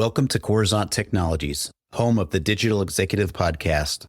Welcome to Coruzant Technologies, home of the Digital Executive Podcast.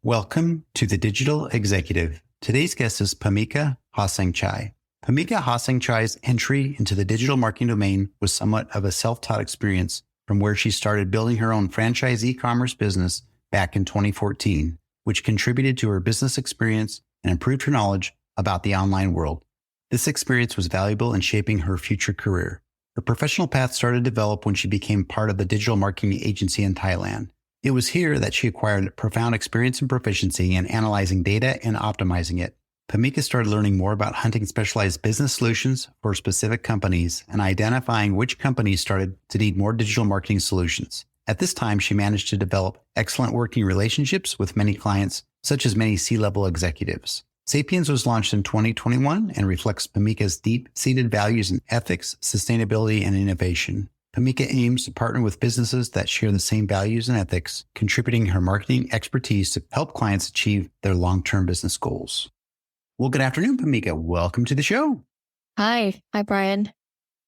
Welcome to the Digital Executive. Today's guest is Pamika Horsaengchai. Pamika Horsaengchai's entry into the digital marketing domain was somewhat of a self-taught experience from where she started building her own franchise e-commerce business back in 2014, which contributed to her business experience and improved her knowledge about the online world. This experience was valuable in shaping her future career. Her professional path started to develop when she became part of the digital marketing agency in Thailand. It was here that she acquired profound experience and proficiency in analyzing data and optimizing it. Pamika started learning more about hunting specialized business solutions for specific companies and identifying which companies started to need more digital marketing solutions. At this time, she managed to develop excellent working relationships with many clients, such as many C-level executives. Sapiens was launched in 2021 and reflects Pamika's deep-seated values in ethics, sustainability, and innovation. Pamika aims to partner with businesses that share the same values and ethics, contributing her marketing expertise to help clients achieve their long-term business goals. Well, good afternoon, Pamika. Welcome to the show. Hi, Brian.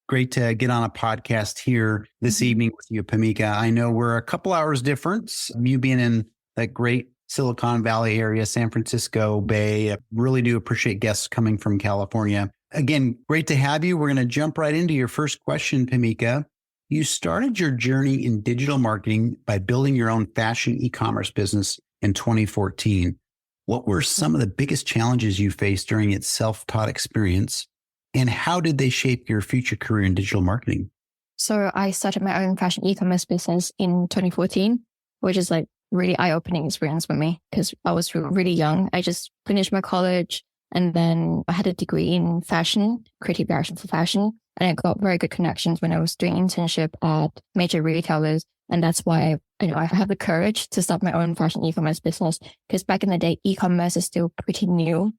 Great to get on a podcast here this evening with you, Pamika. I know we're a couple hours different, you being in that great Silicon Valley area, San Francisco Bay. I really do appreciate guests coming from California. Again, great to have you. We're going to jump right into your first question, Pamika. You started your journey in digital marketing by building your own fashion e-commerce business in 2014. What were some of the biggest challenges you faced during its self-taught experience, and how did they shape your future career in digital marketing? So I started my own fashion e-commerce business in 2014, which is like really eye-opening experience for me because I was really young. I just finished my college and then I had a degree in fashion, creative direction for fashion. And I got very good connections when I was doing internship at major retailers. And that's why I have the courage to start my own fashion e-commerce business because back in the day, e-commerce is still pretty new.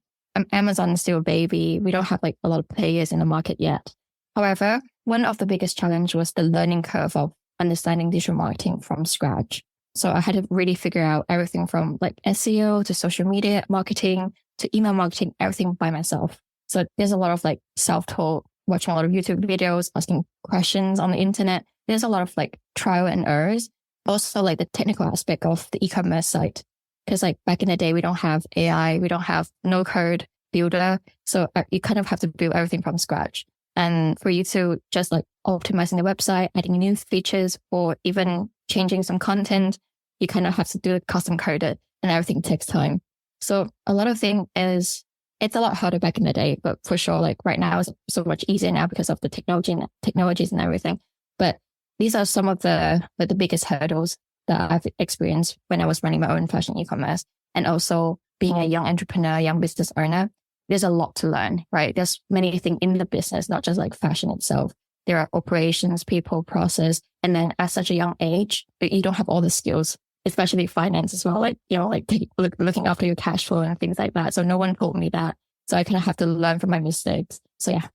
Amazon is still a baby. We don't have like a lot of players in the market yet. However, one of the biggest challenge was the learning curve of understanding digital marketing from scratch. So I had to really figure out everything from like SEO to social media marketing to email marketing, everything by myself. So there's a lot of like self-taught, watching a lot of YouTube videos, asking questions on the internet. There's a lot of like trial and errors. Also like the technical aspect of the e-commerce site. Because like back in the day, we don't have AI, we don't have no code builder. So you kind of have to build everything from scratch. And for you to just like optimizing the website, adding new features, or even changing some content, you kind of have to do it custom coded and everything takes time. So a lot of things it's a lot harder back in the day, but for sure, like right now it's so much easier now because of the technologies and everything. But these are some of the biggest hurdles that I've experienced when I was running my own fashion e-commerce. And also being a young entrepreneur, young business owner, there's a lot to learn, right? There's many things in the business, not just like fashion itself. There are operations, people, process. And then at such a young age, you don't have all the skills, especially finance as well. Like, looking after your cash flow and things like that. So no one taught me that. So I kind of have to learn from my mistakes. So yeah.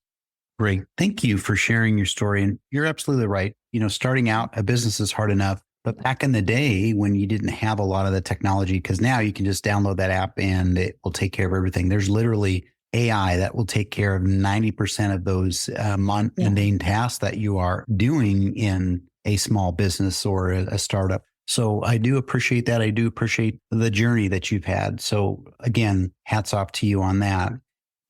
Great. Thank you for sharing your story. And you're absolutely right. Starting out a business is hard enough. But back in the day when you didn't have a lot of the technology, because now you can just download that app and it will take care of everything. There's literally AI that will take care of 90% of those mundane tasks that you are doing in a small business or a startup. So I do appreciate that. I do appreciate the journey that you've had. So again, hats off to you on that.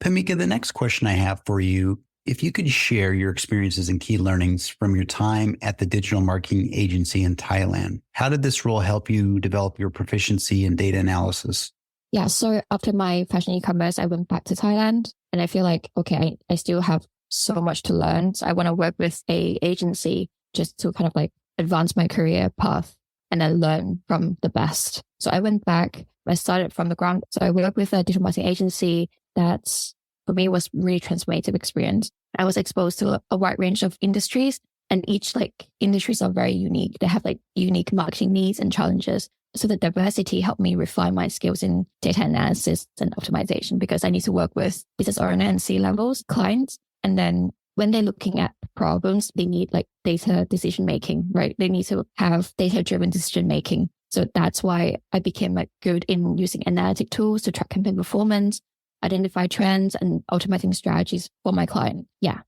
Pamika, the next question I have for you, if you could share your experiences and key learnings from your time at the digital marketing agency in Thailand, how did this role help you develop your proficiency in data analysis? Yeah. So after my fashion e-commerce, I went back to Thailand and I feel like, okay, I still have so much to learn. So I want to work with a agency just to kind of like advance my career path and then learn from the best. So I went back, I started from the ground. So I worked with a digital marketing agency that's for me was really transformative experience. I was exposed to a wide range of industries and each like industries are very unique. They have like unique marketing needs and challenges. So the diversity helped me refine my skills in data analysis and optimization because I need to work with business owner and C-levels clients. And then when they're looking at problems, they need like data decision making, right? They need to have data-driven decision making. So that's why I became like good in using analytic tools to track campaign performance, identify trends and automating strategies for my client. Yeah.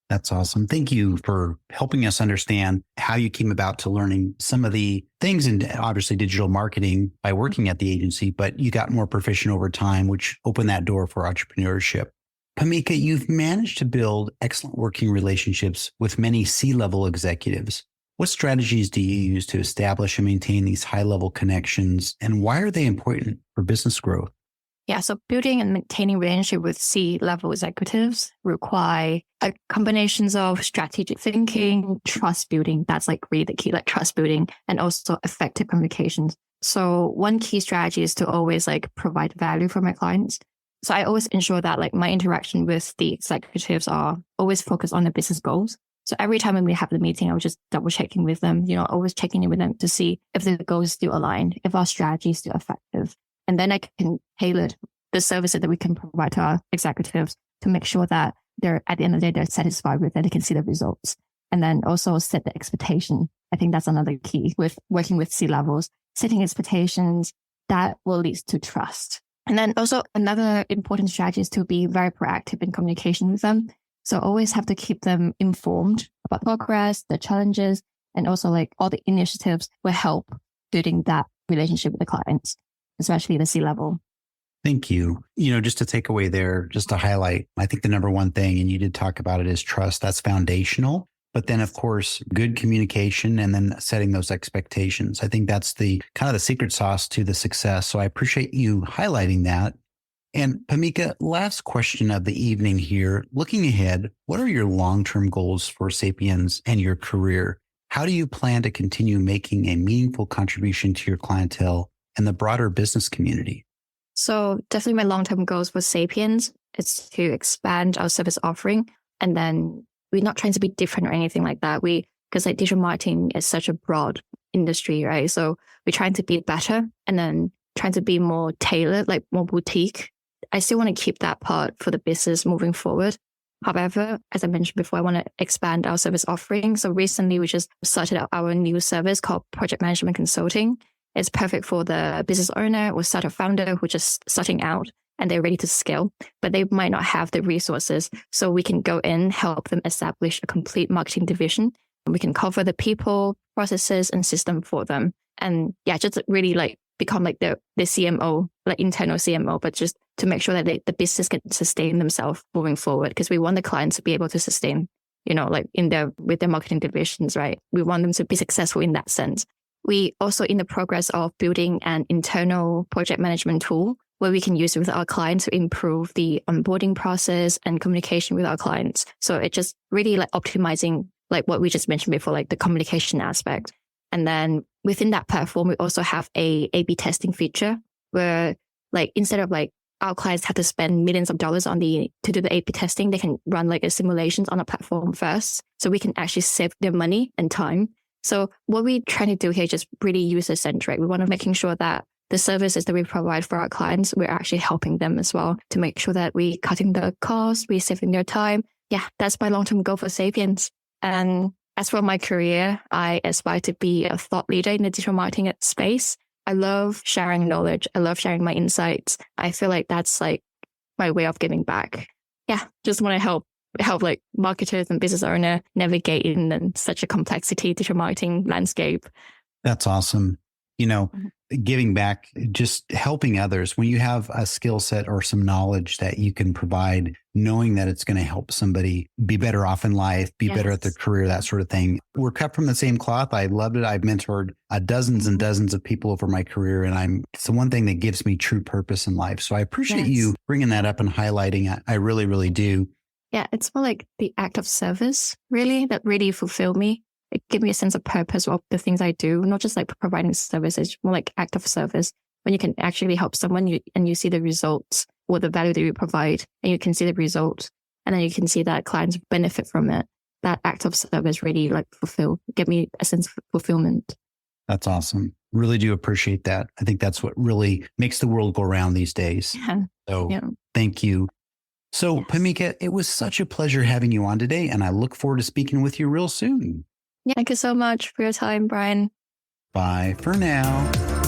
That's awesome. Thank you for helping us understand how you came about to learning some of the things in obviously digital marketing by working at the agency, but you got more proficient over time, which opened that door for entrepreneurship. Pamika, you've managed to build excellent working relationships with many C-level executives. What strategies do you use to establish and maintain these high-level connections, and why are they important for business growth? Yeah, so building and maintaining relationship with C-level executives require combinations of strategic thinking, trust building. That's like really the key, like trust building, and also effective communications. So one key strategy is to always like provide value for my clients. So I always ensure that like my interaction with the executives are always focused on the business goals. So every time when we have the meeting, I was just double checking with them, always checking in with them to see if the goals still aligned, if our strategy is still effective. And then I can tailor the services that we can provide to our executives to make sure that they're, at the end of the day, they're satisfied with it. They can see the results. And then also set the expectation. I think that's another key with working with C-levels, setting expectations that will lead to trust. And then also another important strategy is to be very proactive in communication with them. So always have to keep them informed about progress, the challenges, and also like all the initiatives will help building that relationship with the clients, especially the C-level. Thank you. Just to take away there, just to highlight, I think the number one thing, and you did talk about it, is trust. That's foundational. But then, of course, good communication and then setting those expectations. I think that's the kind of the secret sauce to the success. So I appreciate you highlighting that. And Pamika, last question of the evening here. Looking ahead, what are your long-term goals for Sapiens and your career? How do you plan to continue making a meaningful contribution to your clientele and the broader business community? So definitely my long-term goals for Sapiens is to expand our service offering. And then we're not trying to be different or anything like that. Because like digital marketing is such a broad industry, right? So we're trying to be better and then trying to be more tailored, like more boutique. I still want to keep that part for the business moving forward. However, as I mentioned before, I want to expand our service offering. So recently we just started out our new service called Project Management Consulting. It's perfect for the business owner or startup founder who just starting out and they're ready to scale, but they might not have the resources. So we can go in, help them establish a complete marketing division. And we can cover the people, processes, and system for them. And yeah, just really like become like the CMO, like internal CMO, but just to make sure that the business can sustain themselves moving forward. Because we want the clients to be able to sustain, like with their marketing divisions, right? We want them to be successful in that sense. We also in the progress of building an internal project management tool where we can use it with our clients to improve the onboarding process and communication with our clients. So it just really like optimizing like what we just mentioned before, like the communication aspect. And then within that platform, we also have a A/B testing feature where like instead of like our clients have to spend millions of dollars to do the A/B testing, they can run like a simulations on a platform first. So we can actually save their money and time. So what we're trying to do here is just really user-centric. We want to making sure that the services that we provide for our clients, we're actually helping them as well to make sure that we're cutting the cost, we're saving their time. Yeah, that's my long-term goal for Sapiens. And as for my career, I aspire to be a thought leader in the digital marketing space. I love sharing knowledge. I love sharing my insights. I feel like that's like my way of giving back. Yeah, just want to help like marketers and business owner navigate in such a complexity digital marketing landscape. That's awesome. Giving back, just helping others when you have a skill set or some knowledge that you can provide, knowing that it's going to help somebody be better off in life, be better at their career, that sort of thing. We're cut from the same cloth. I loved it. I've mentored dozens and dozens of people over my career, and it's the one thing that gives me true purpose in life. So I appreciate you bringing that up and highlighting it. I really, really do. Yeah, it's more like the act of service, really, that really fulfilled me. It gave me a sense of purpose of the things I do, not just like providing services, more like act of service. When you can actually help someone and you see the results or the value that you provide, and you can see the results, and then you can see that clients benefit from it. That act of service really like give me a sense of fulfillment. That's awesome. Really do appreciate that. I think that's what really makes the world go around these days. Yeah. So Thank you. So Pamika, it was such a pleasure having you on today, and I look forward to speaking with you real soon. Yeah, thank you so much for your time, Brian. Bye for now.